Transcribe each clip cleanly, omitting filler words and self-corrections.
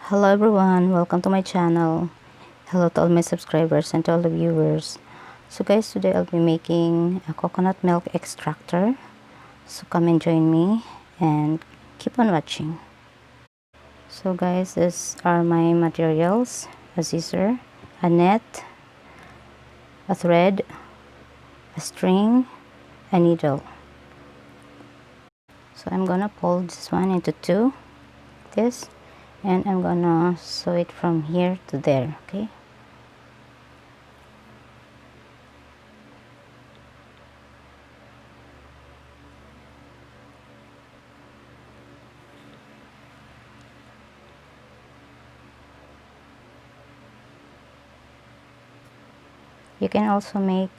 Hello everyone, welcome to my channel. Hello to all my subscribers and to all the viewers. So guys, today I'll be making a coconut milk extractor. So come and join me and keep on watching. So guys, these are my materials: a scissor, a net, a thread, a string, a needle. So I'm gonna fold this one into two, this, and I'm gonna sew it from here to there. Okay, you can also make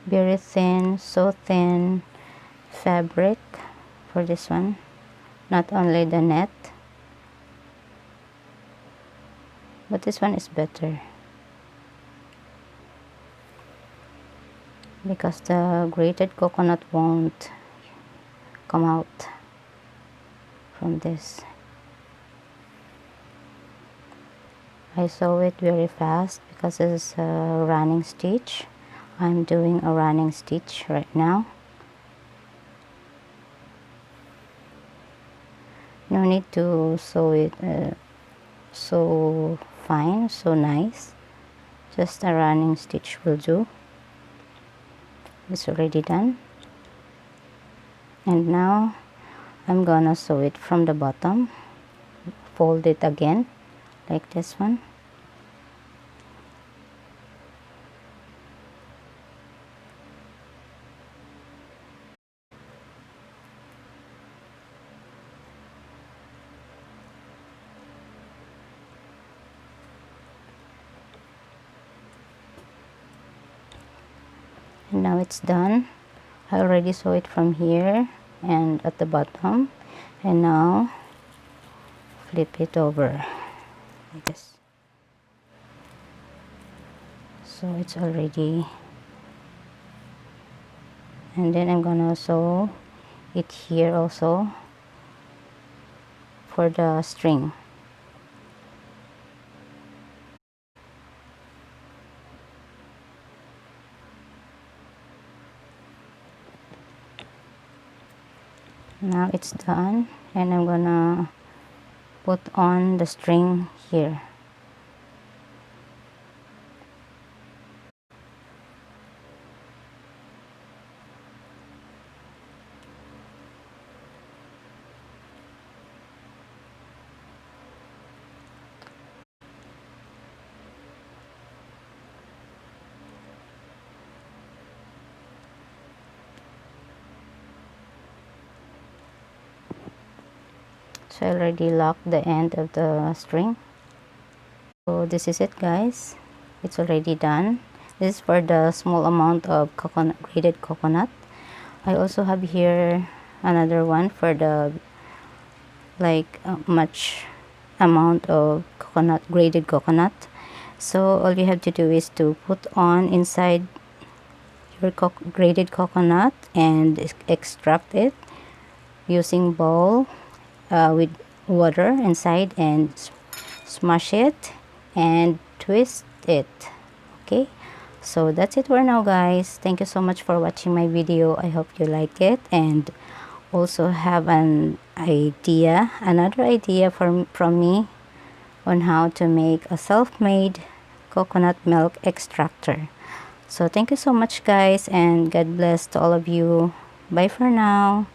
very thin, so thin fabric for this one, not only the net, but this one is better because the grated coconut won't come out from this. I sew it very fast because it's a running stitch. I'm doing a running stitch right now. No need to sew it so fine, so nice. Just a running stitch will do. It's already done. And now I'm gonna sew it from the bottom. Fold it again like this one. And now it's done. I already sew it from here and at the bottom, and now flip it over like this. So it's already, and then I'm gonna sew it here also for the string. Now it's done, and I'm gonna put on the string here. So I already locked the end of the string. So this is it, guys. It's already done. This is for the small amount of coconut, grated coconut. I also have here another one for the much amount of coconut, grated coconut. So all you have to do is to put on inside your grated coconut and extract it using bowl with water inside, and smash it and twist it. Okay, so that's it for now, guys. Thank you so much for watching my video. I hope you like it and also have another idea from me on how to make a self-made coconut milk extractor. So thank you so much, guys, and God bless to all of you. Bye for now.